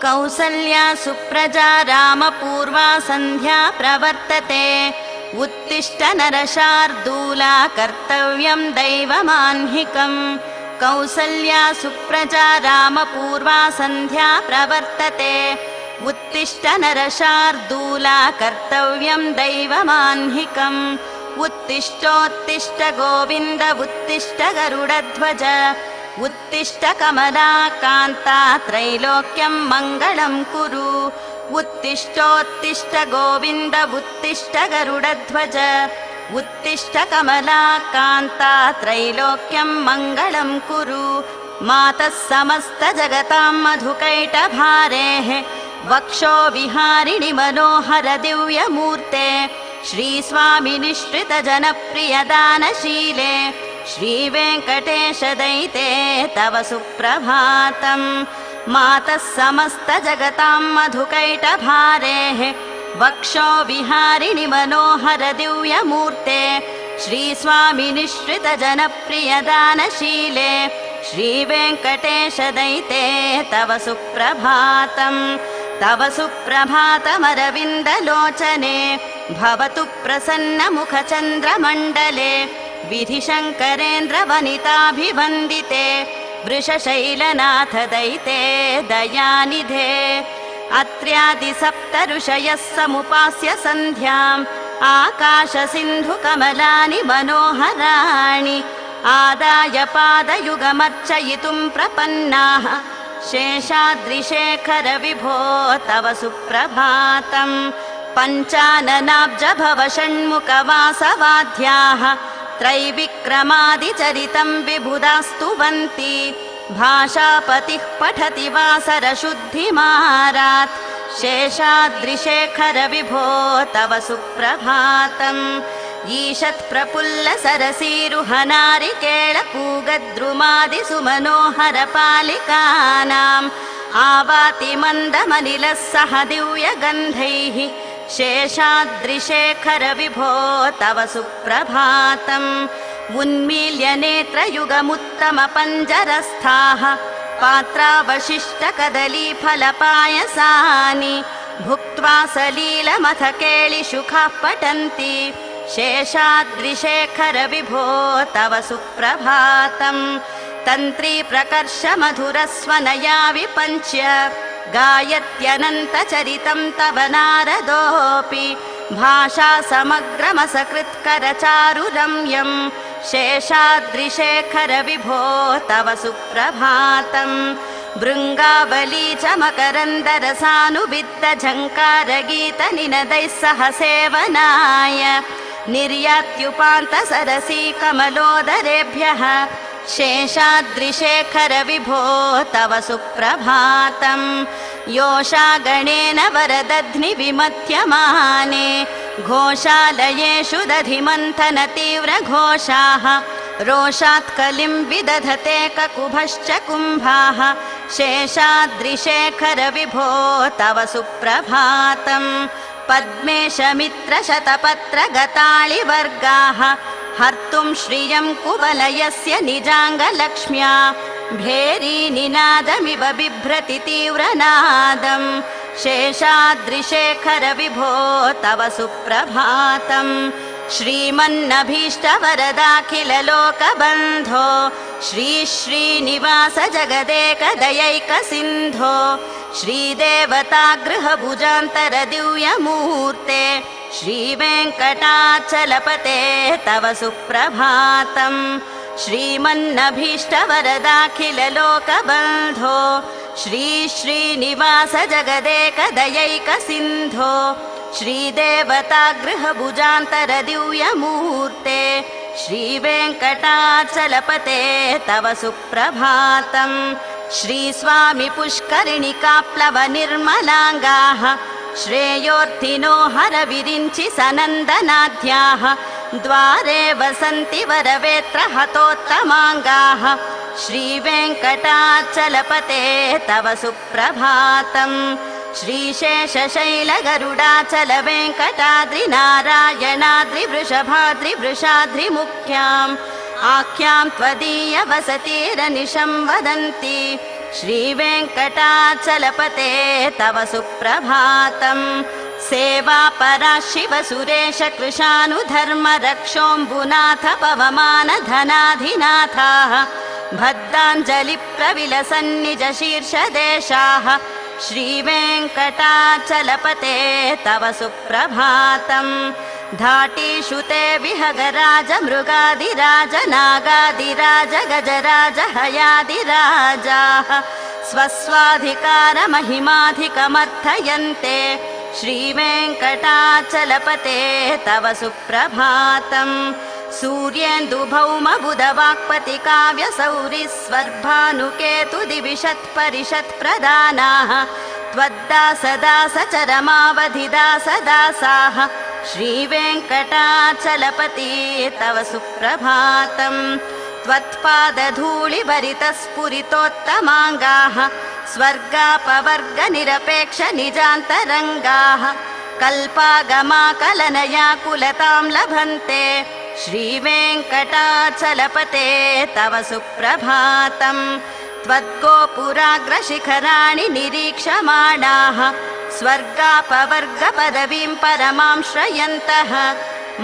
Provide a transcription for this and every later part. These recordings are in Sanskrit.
कौसल्या सुप्रजा रामपूर्वा सन्ध्या प्रवर्तते उत्तिष्ठ नरशार्दूला कर्तव्यं दैवमाह्निकम् कौसल्या सुप्रजा रामपूर्वा सन्ध्या प्रवर्तते उत्तिष्ठ नरशार्दूला कर्तव्यं दैवमाह्निकम् उत्तिष्ठोत्तिष्ठ गोविन्द उत्तिष्ठ गरुडध्वज उत्तिष्ठ कमलाकान्ता त्रैलोक्यं मङ्गलं कुरु उत्तिष्ठोत्तिष्ठ गोविन्द उत्तिष्ठ गरुडध्वज उत्तिष्ठ कमलाकान्ता त्रैलोक्यं मङ्गलं कुरु मातः समस्त जगतां मधुकैटभारेः वक्षो विहारिणि मनोहर दिव्यमूर्ते श्रीस्वामि निश्रित जनप्रिय दानशीले श्रीवेङ्कटेश दयिते तव सुप्रभातम् मातः समस्त जगतां मधुकैटभारेः वक्षो विहारिणि मनोहर दिव्यमूर्ते श्रीस्वामि निश्रित जनप्रिय दानशीले श्रीवेङ्कटेश दयिते तव सुप्रभातम् तव सुप्रभातमरविन्दलोचने भवतु प्रसन्न मुखचन्द्रमण्डले विधिशङ्करेन्द्र वनिताभिवन्दिते वृषशैलनाथ दयिते दयानिधे अत्र्यादि सप्त ऋषयः समुपास्य सन्ध्याम् आकाश सिन्धु कमलानि मनोहराणि आदाय पादयुगमर्चयितुं प्रपन्नाः शेषाद्रिशेखर विभो तव सुप्रभातम् पञ्चाननाब्ज भव षण्मुखवासवाद्याः त्रैविक्रमादिचरितं विबुधास्तुवन्ति भाषापतिः पठति वासरशुद्धिमारात् शेषाद्रिशेखर विभो तव सुप्रभातम् ईषत्प्रफुल्ल सरसीरुहनारिकेळपूगद्रुमादिसुमनोहर पालिकानाम् आवाति मन्दमनिलः सह दिव्यगन्धैः शेषाद्रिशेखर विभो तव सुप्रभातम् उन्मील्य नेत्रयुगमुत्तम पञ्जरस्थाः पात्रावशिष्ट कदलीफलपायसानि भुक्त्वा सलीलमथ केळिशुखाः पठन्ति शेषाद्रिशेखर विभो तव सुप्रभातम् तन्त्री प्रकर्ष मधुरस्वनया विपञ्च्य गायत्यनन्तचरितं तव नारदोऽपि भाषा समग्रमसकृत्करचारुरम्यम् शेषाद्रिशेखर विभो तव सुप्रभातम् भृङ्गावली च मकरन्दरसानुविद्ध झङ्कारगीतनिनदैः सह सेवनाय निर्यात्युपान्त सरसी कमलोदरेभ्यः शेषाद्रिशेखर विभो तव सुप्रभातम् योषा गणेन वरदध्नि विमथ्यमाने घोषालयेषु दधिमन्थन तीव्र घोषाः रोषात् कलिं विदधते ककुभश्च कुम्भाः शेषाद्रिशेखर विभो तव सुप्रभातम् पद्मेशमित्र शतपत्र गताळिवर्गाः हर्तुं श्रियं कुवलयस्य निजाङ्गलक्ष्म्या भेरीनिनादमिव बिभ्रति तीव्रनादम् शेषाद्रिशेखर विभो तव सुप्रभातम् श्रीमन्नभीष्टवरदाखिल लोकबन्धो श्री श्रीनिवास जगदेकदयैक सिन्धो श्रीदेवतागृहभुजान्तर दिव्यमूर्ते श्रीवेङ्कटाचलपते तव सुप्रभातम् श्रीमन्नभीष्टवरदाखिल लोकबन्धो श्री श्रीनिवास जगदेकदयैक सिन्धो श्रीदेवतागृहभुजान्तर दिव्यमूर्ते श्रीवेङ्कटाचलपते तव सुप्रभातम् श्रीस्वामि पुष्करिणिकाप्लव निर्मलाङ्गाः श्रेयोर्थिनो हरविरिञ्चि सनन्दनाद्याः द्वारे वसन्ति वरवेत्र हतोत्तमाङ्गाः श्रीवेङ्कटाचलपते तव सुप्रभातम् श्रीशेषशैलगरुडाचल वेङ्कटाद्रि नारायणाद्रि वृषभाद्रि वृषाद्रिमुख्याम् आख्यां त्वदीय वसतिरनिशं वदन्ति श्रीवेङ्कटाचलपते तव सुप्रभातम् सेवापरा शिव सुरेश कृशानुधर्म रक्षोऽम्बुनाथ पवमान धनाधिनाथाः भद्राञ्जलिप्रविलसन्निज शीर्षदेशाः श्रीवेङ्कटाचलपते तव सुप्रभातम् धाटीषु ते विहगराज मृगादिराज नागादिराज गजराज हयादिराजाः स्वस्वाधिकारमहिमाधिकमर्थयन्ते श्रीवेङ्कटाचलपते तव सुप्रभातम् सूर्येन्दुभौमबुधवाक्पतिकाव्यसौरिस्वर्भानुकेतुदिविषत्परिषत्प्रदानाः त्वद्दासदासचरमावधिदासदासाः श्रीवेङ्कटाचलपते तव सुप्रभातम् त्वत्पादधूलिभरितस्फुरितोत्तमाङ्गाः स्वर्गापवर्गनिरपेक्ष निजान्तरङ्गाः कल्पागमाकलनयाकुलतां लभन्ते श्रीवेङ्कटाचलपते तव सुप्रभातम् त्वद्गोपुराग्रशिखराणि निरीक्षमाणाः स्वर्गापवर्गपदवीं परमां श्रयन्तः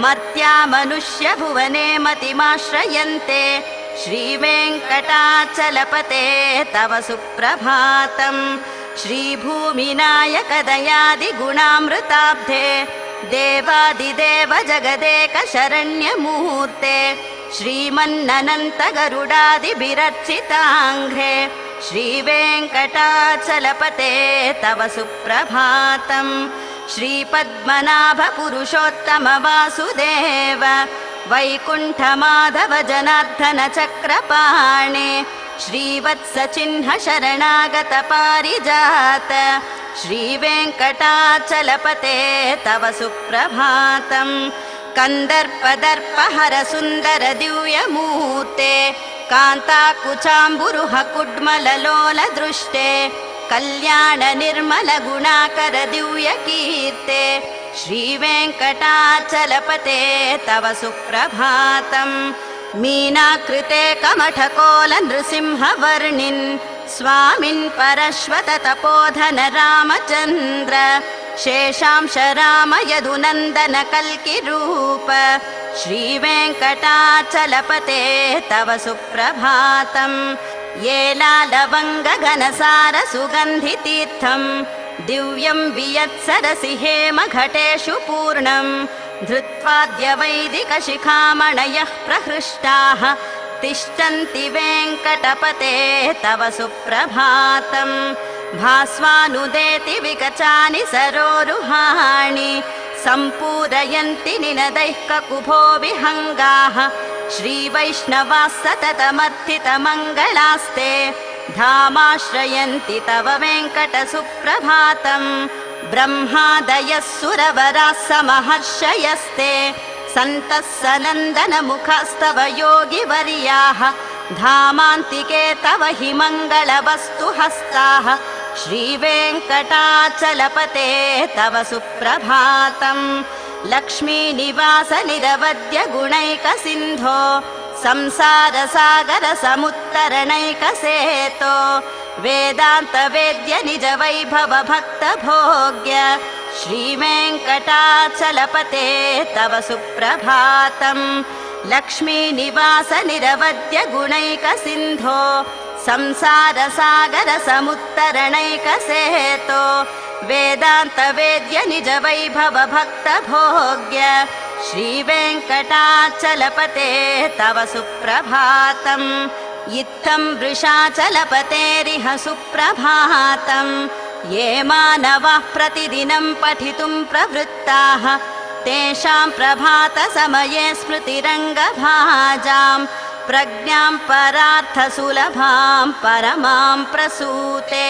मर्त्या मनुष्यभुवने मतिमाश्रयन्ते श्रीवेङ्कटाचलपते तव सुप्रभातम् श्रीभूमिनायकदयादिगुणामृताब्धे देवादिदेव जगदेक शरण्यमूर्ते श्रीमन्ननन्तगरुडादिभिरर्चिताङ्घ्रे श्रीवेङ्कटाचलपते तव सुप्रभातम् श्रीपद्मनाभ पुरुषोत्तम वासुदेव वैकुण्ठमाधव जनार्दन चक्रपाणे श्रीवत्सचिह्न शरणागत पारिजात श्रीवेङ्कटाचलपते तव सुप्रभातम् कन्दर्पदर्पहर सुन्दर दिव्यमूर्ते कान्ताकुचाम्बुरुह कुड्मललोल दृष्टे कल्याण निर्मल गुणाकर दिव्यकीर्ते श्रीवेङ्कटाचलपते तव सुप्रभातम् मीनाकृते कमठकोल नृसिंहवर्णिन् स्वामिन् परश्वत तपोधन रामचन्द्र शेषांश राम यदुनन्दन कल्किरूप श्रीवेङ्कटाचलपते तव सुप्रभातम् येलालवङ्गघनसार सुगन्धितीर्थम् दिव्यं वियत्सरसि हेमघटेषु पूर्णम् धृत्वाद्यवैदिकशिखामणयः प्रहृष्टाः तिष्ठन्ति वेङ्कटपते तव सुप्रभातम् भास्वानुदेति विकचानि सरोरुहाणि सम्पूरयन्ति निनदैः ककुभो विहङ्गाः श्रीवैष्णवाः सततमर्थितमङ्गलास्ते धामाश्रयन्ति तव वेङ्कटसुप्रभातम् ब्रह्मादयः सुरवराः समहर्षयस्ते सन्तः सनन्दनमुखस्तव योगिवर्याः धामान्तिके तव हि मङ्गलवस्तुहस्ताः श्रीवेङ्कटाचलपते तव सुप्रभातम् लक्ष्मीनिवास निरवद्य गुणैकसिन्धो संसारसागर समुत्तरणैकसेतो वेदान्तवेद्य निज वैभव भक्तभोग्य श्रीवेङ्कटाचलपते तव सुप्रभातम् लक्ष्मीनिवास निरवद्य गुणैकसिन्धो संसारसागर समुत्तरणैकसेतो वेदान्तवेद्य निज वैभव भक्तभोग्य श्रीवेङ्कटाचलपते तव सुप्रभातम् इत्थं वृषाचलपतेरिह सुप्रभातम् ये मानवाः प्रतिदिनं पठितुं प्रवृत्ताः तेषां प्रभातसमये स्मृतिरङ्गभाजां प्रज्ञां परार्थसुलभां परमां प्रसूते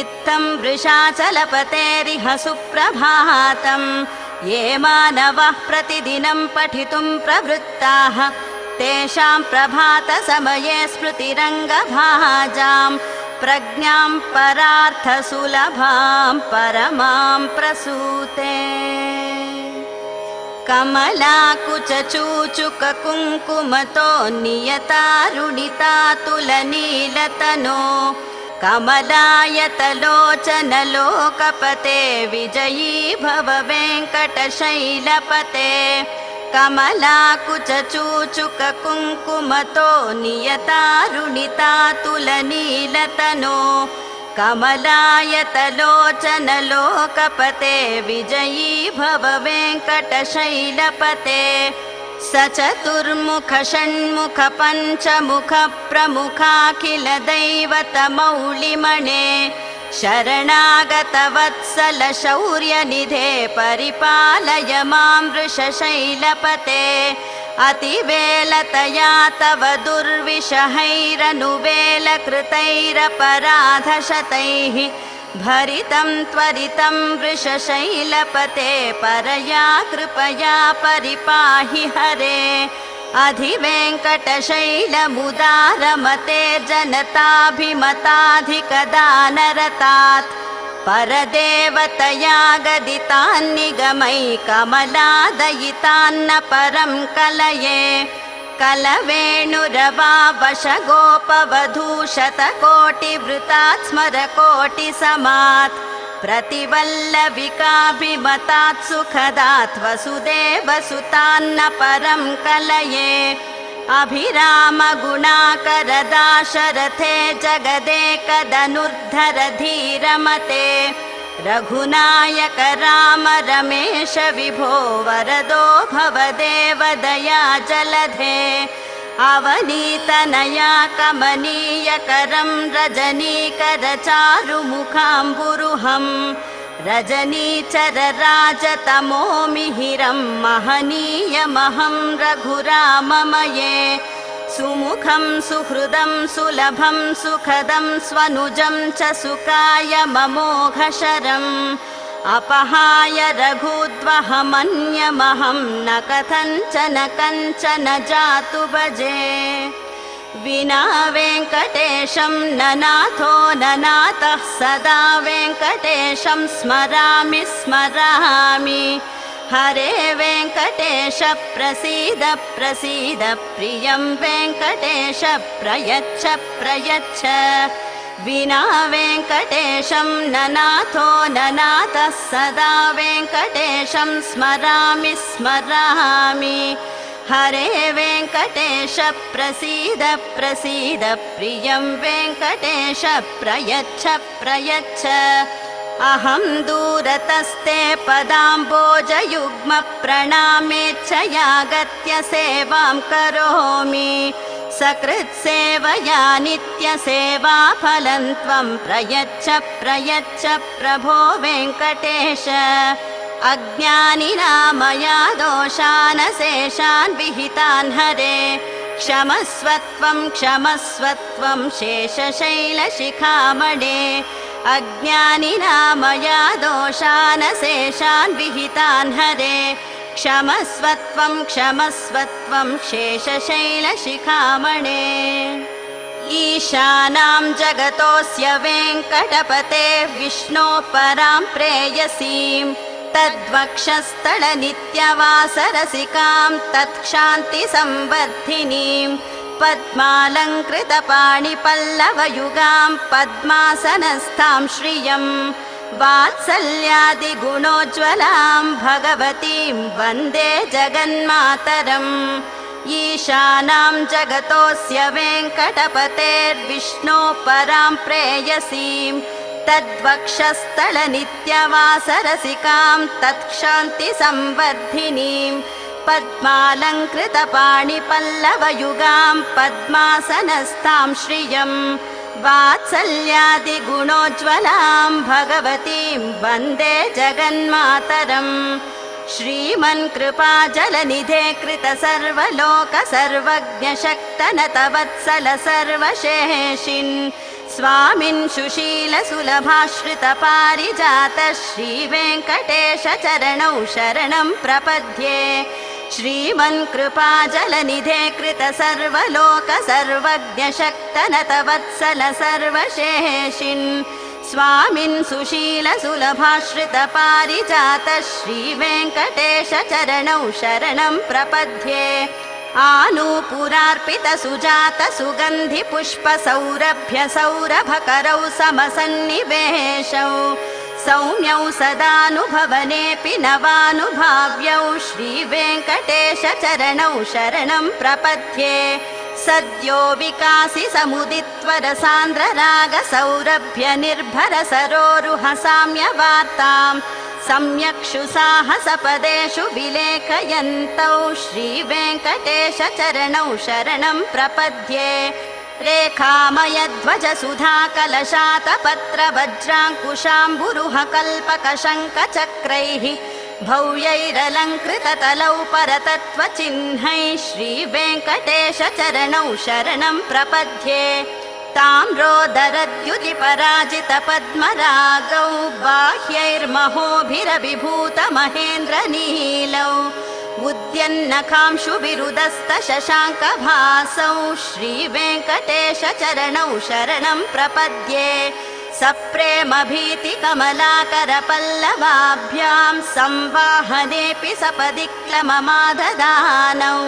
इत्थं वृषाचलपतेरिह सुप्रभातम् ये मानवाः प्रतिदिनं पठितुं प्रवृत्ताः तेषां प्रभातसमये स्मृतिरङ्गभाजां प्रज्ञां परार्थसुलभां परमां प्रसूते कमलाकुचूचुककुङ्कुमतो नियतारुणितातुलनीलतनो कमलायतलोचन लोकपते विजयी भव वेङ्कटशैलपते कमलाकुचूचुक कुङ्कुमतो नियतारुणितातुलनीलतनो कमलायतलोचन लोकपते विजयी भव वेङ्कटशैलपते सचतुर्मुख षण्मुख पञ्चमुख प्रमुखाखिल दैवतमौलिमणे शरणागत वत्सल शौर्यनिधे परिपालय मां वृषशैलपते अतिवेलतया तव दुर्विषहैरनुवेलकृतैरपराधशतैः भरितं त्वरितं वृषशैलपते परया कृपया परिपाहि हरे अधिवेङ्कटशैलमुदारमते जनताभिमताधिकदानरतात् परदेवतया गदितान्निगमै कमलादयितान्न परं कलये कलवेणुरवावशगोपवधूशतकोटिवृतात् स्मरकोटिसमात् प्रतिवल्लविकाभिमतात् सुखदात् वसुदेवसुतान्न परं कलये अभिरामगुणाकरदाशरथे जगदेकदनुर्धर धीरमते रघुनायक राम रमेश विभो वरदो भवदेव दया जलधे अवनीतनया कमनीयकरं रजनीकर चारुमुखाम्बुरुहं रजनीचर राजतमो मिहिरं महनीयमहं रघुराममये सुमुखं सुहृदं सुलभं सुखदं स्वनुजं च सुकायममोघशरम् अपहाय रघुद्वहमन्यमहं न कथञ्चन कञ्चन जातु भजे विना वेङ्कटेशं ननाथो ननाथः सदा वेङ्कटेशं स्मरामि स्मरामि हरे वेङ्कटेश प्रसीद प्रसीद प्रियं वेङ्कटेश प्रयच्छ प्रयच्छ विना वेङ्कटेशं ननाथो ननाथः सदा वेङ्कटेशं स्मरामि स्मरामि हरे वेङ्कटेश प्रसीद प्रसीद प्रियं वेङ्कटेश प्रयच्छ प्रयच्छ अहं दूरतस्ते पदाम्बोजयुग्म प्रणामेच्छयागत्य सेवां करोमि सकृत्सेवया नित्यसेवा फलं त्वं प्रयच्छ प्रयच्छ प्रभो वेङ्कटेश अज्ञानिना मया दोषानशेषान् विहितान् हरे क्षमस्वत्वं क्षमस्वत्वं शेषशैलशिखामणे अज्ञानिना मया दोषानशेषान् विहितान् हरे क्षमस्वत्वं क्षमस्वत्वं शेषशैलशिखामणे ईशानां जगतोऽस्य वेङ्कटपते विष्णो परां प्रेयसीं तद्वक्षस्थलनित्यवासरसिकां तत्क्षान्तिसंवर्धिनीं पद्मालङ्कृतपाणिपल्लवयुगां पद्मासनस्थां श्रियं वात्सल्यादिगुणोज्ज्वलां भगवतीं वन्दे जगन्मातरम् ईशानां जगतोऽस्य वेङ्कटपतेर्विष्णो परां प्रेयसीं तद्वक्षस्थलनित्यवासरसिकां तत्क्षान्तिसंवर्धिनीं पद्मालङ्कृतपाणिपल्लवयुगां पद्मासनस्थां श्रियं वात्सल्यादिगुणोज्ज्वलां भगवतीं वन्दे जगन्मातरम् श्रीमन्कृपाजलनिधे कृत सर्वलोक सर्वज्ञशक्तनतवत्सल सर्वशेषिन् स्वामिन् सुशीलसुलभाश्रितपारिजात श्रीवेङ्कटेश चरणौ शरणं प्रपद्ये श्रीमन्कृपाजलनिधे कृत सर्वलोक सर्वज्ञशक्तनतवत्सल सर्वशेषिन् स्वामिन् सुशीलसुलभाश्रितपारिजात श्रीवेङ्कटेश चरणौ शरणं प्रपद्ये आनूपुरार्पित सुजात सुगन्धि पुष्प सौरभ्य सौरभकरौ समसन्निवेशौ सौम्यौ सदानुभवनेऽपि नवानुभाव्यौ श्रीवेङ्कटेश चरणौ शरणं प्रपद्ये सद्यो विकासि समुदित्वर सान्द्र राग सौरभ्य निर्भर सरोरुह साम्यवार्ताम् सम्यक्षु साहसपदेषु विलेखयन्तौ श्रीवेङ्कटेश चरणौ शरणं प्रपद्ये रेखामयध्वज सुधाकलशातपत्र वज्राङ्कुशाम्बुरुह कल्पकशङ्खचक्रैः भव्यैरलङ्कृततलौ परतत्त्वचिह्नैः श्रीवेङ्कटेश चरणौ शरणं प्रपद्ये ताम्रोदरद्युतिपराजित पद्मरागौ बाह्यैर्महोभिरभिभूत महेन्द्रनीलौ उद्यन्नखांशुविरुदस्त शशाङ्कभासौ श्रीवेङ्कटेश चरणौ शरणं प्रपद्ये सप्रेमभीतिकमलाकर पल्लवाभ्यां संवाहनेऽपि सपदि क्लममाददानौ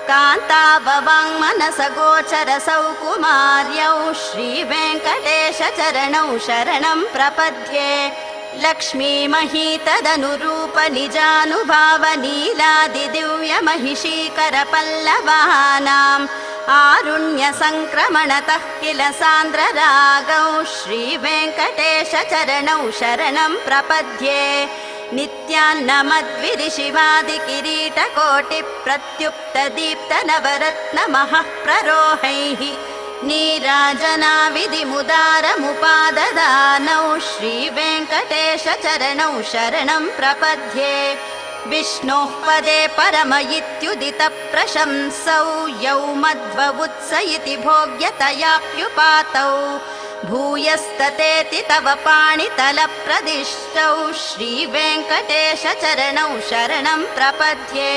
कान्ताववाङ्मनसगोचर सौकुमार्यौ श्रीवेङ्कटेश चरणौ शरणं प्रपद्ये लक्ष्मीमहीतदनुरूप निजानुभाव नीलादिदिव्यमहिषीकर पल्लवानाम् आरुण्यसङ्क्रमणतः किल सान्द्ररागौ श्रीवेङ्कटेश चरणौ शरणं प्रपद्ये नित्यान्नमद्विरिशिवादिकिरीटकोटिप्रत्युक्तदीप्तनवरत्नमहः प्ररोहैः नीराजनाविधिमुदारमुपाददानौ श्रीवेङ्कटेश चरणौ शरणं प्रपद्ये विष्णोः पदे परम इत्युदित प्रशंसौ यौ मध्ववुत्स इति भोग्यतयाप्युपातौ भूयस्ततेति तव पाणितलप्रदिष्टौ श्रीवेङ्कटेश चरणौ शरणं प्रपद्ये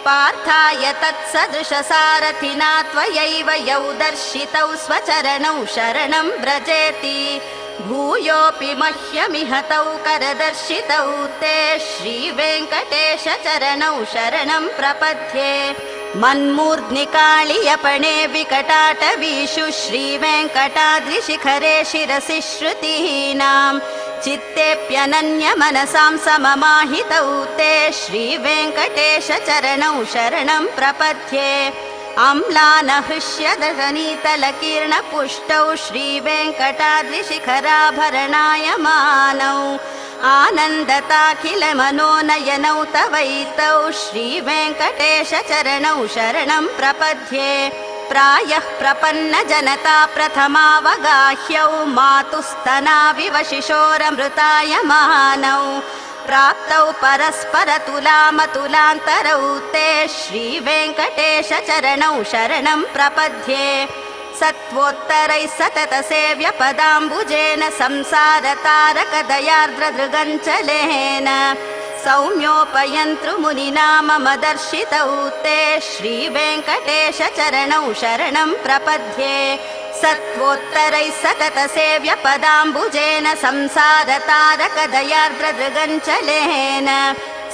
पार्थाय तत्सदृशसारथिना त्वयैव यौ दर्शितौ स्वचरणौ शरणं व्रजेति भूयोऽपि मह्यमिहतौ करदर्शितौ ते श्रीवेङ्कटेश चरणौ शरणं प्रपद्ये मन्मूर्ध्निकाळियपणे विकटाटवीषु श्रीवेङ्कटाद्रिशिखरे शिरसि श्रुतीनां चित्तेऽप्यनन्यमनसां सममाहितौ ते श्रीवेङ्कटेश चरणौ शरणं प्रपद्ये अम्लानहृष्यदशनीतलकीर्णपुष्टौ श्रीवेङ्कटाद्रिशिखराभरणायमानौ आनन्दताखिलमनोनयनौ तवैतौ श्रीवेङ्कटेश चरणौ शरणं प्रपद्ये प्रायः प्रपन्न जनता प्रथमावगाह्यौ मातुस्तनाविव शिशोरमृतायमानौ प्राप्तौ परस्परतुलामतुलान्तरौ ते श्रीवेङ्कटेश चरणौ शरणं प्रपद्ये सत्वोत्तरैः सततसेव्यपदाम्बुजेन संसारतारकदयार्द्रदृगञ्चलेन सौम्योपयन्तृमुनिना मम दर्शितौ ते श्रीवेङ्कटेश चरणौ शरणं प्रपद्ये सत्वोत्तरैः सततसेव्यपदाम्बुजेन संसारतारकदयार्द्रदृगञ्चलेन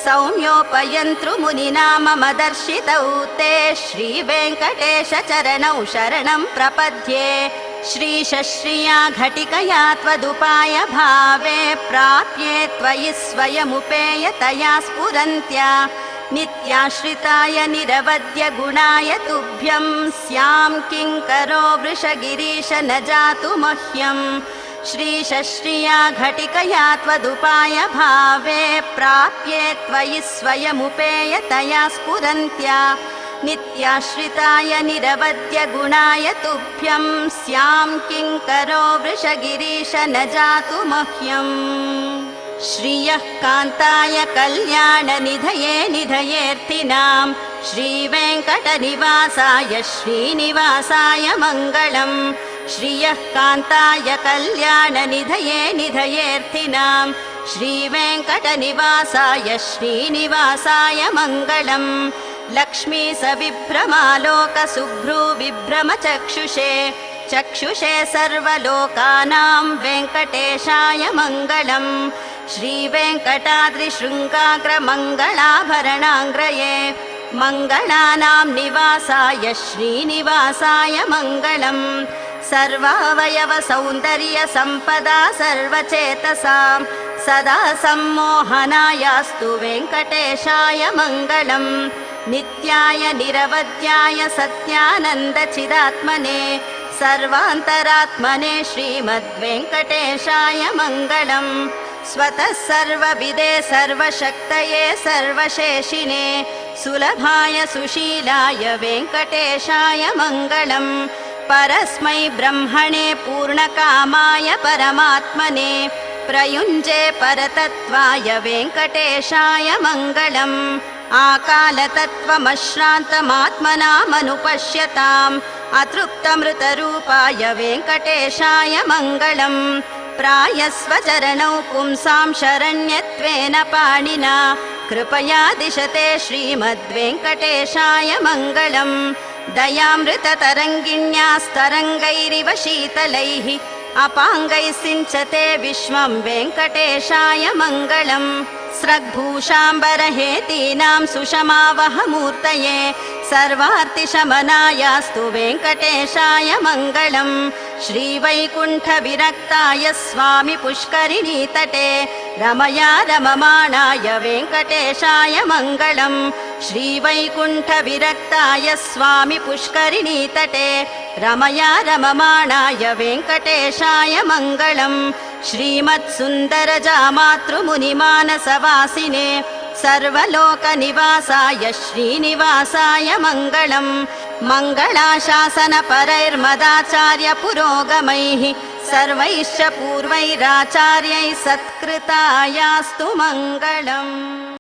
सौम्योपयन्तृमुनिना मम दर्शितौ ते श्रीवेङ्कटेश चरणौ शरणं प्रपद्ये श्रीशश्रिया घटिकया त्वदुपाय भावे प्राप्ये त्वयि स्वयमुपेयतया स्फुरन्त्या नित्याश्रिताय निरवद्य गुणाय तुभ्यं स्यां किङ्करो वृषगिरीश न जातु मह्यम् श्रीशश्रिया घटिकया त्वदुपाय भावे प्राप्ये त्वयि स्वयमुपेयतया स्फुरन्त्या नित्याश्रिताय निरवद्य गुणाय तुभ्यं स्यां किङ्करो वृषगिरीश न जातु मह्यम् श्रियः कान्ताय कल्याणनिधये निधयेऽर्थिनां श्रीवेङ्कटनिवासाय श्रीनिवासाय मङ्गलम् श्रियः कान्ताय कल्याणनिधये निधयेऽर्थिनां श्रीवेङ्कटनिवासाय श्रीनिवासाय मङ्गलम् लक्ष्मी सविभ्रमालोकसुभ्रू विभ्रमचक्षुषे चक्षुषे सर्वलोकानां वेङ्कटेशाय मङ्गलम् श्रीवेङ्कटाद्रिशृङ्गाग्रमङ्गलाभरणाङ्ग्रये मङ्गलानां निवासाय श्रीनिवासाय मङ्गलम् सर्वावयवसौन्दर्यसम्पदा सर्वचेतसां सदा सम्मोहनायास्तु वेङ्कटेशाय मङ्गलम् नित्याय निरवध्याय सत्यानन्दचिदात्मने सर्वान्तरात्मने श्रीमद्वेङ्कटेशाय मङ्गलम् स्वतः सर्वविदे सर्वशक्तये सर्वशेषिने सुलभाय सुशीलाय वेङ्कटेशाय मङ्गलम् परस्मै ब्रह्मणे पूर्णकामाय परमात्मने प्रयुञ्जे परतत्त्वाय वेङ्कटेशाय मङ्गलम् आकालतत्त्वमश्रान्तमात्मनामनुपश्यताम् अतृप्तमृतरूपाय वेङ्कटेशाय मङ्गलम् प्रायस्वचरणौ पुंसां शरण्यत्वेन पाणिना कृपया दिशते श्रीमद्वेङ्कटेशाय मङ्गलम् दयामृततरङ्गिण्यास्तरङ्गैरिव शीतलैः अपाङ्गैः सिञ्चते विश्वं वेङ्कटेशाय मङ्गलम् स्रग्भूषाम्बरहेतीनां सुषमावहमूर्तये सर्वार्तिशमनायास्तु वेङ्कटेशाय मङ्गलम् श्रीवैकुण्ठविरक्ताय स्वामि पुष्करिणीतटे रमया रममाणाय वेङ्कटेशाय मङ्गलम् श्रीवैकुण्ठविरक्ताय स्वामि पुष्करिणीतटे रमया रममाणाय वेङ्कटेशाय मङ्गलम् श्रीमत्सुन्दरजामातृमुनिमानसवासिने सर्वलोकनिवासाय श्रीनिवासाय मङ्गलम् मङ्गलाशासनपरैर्मदाचार्य पुरोगमैः सर्वैश्च पूर्वैराचार्यैः सत्कृतायास्तु मङ्गलम्।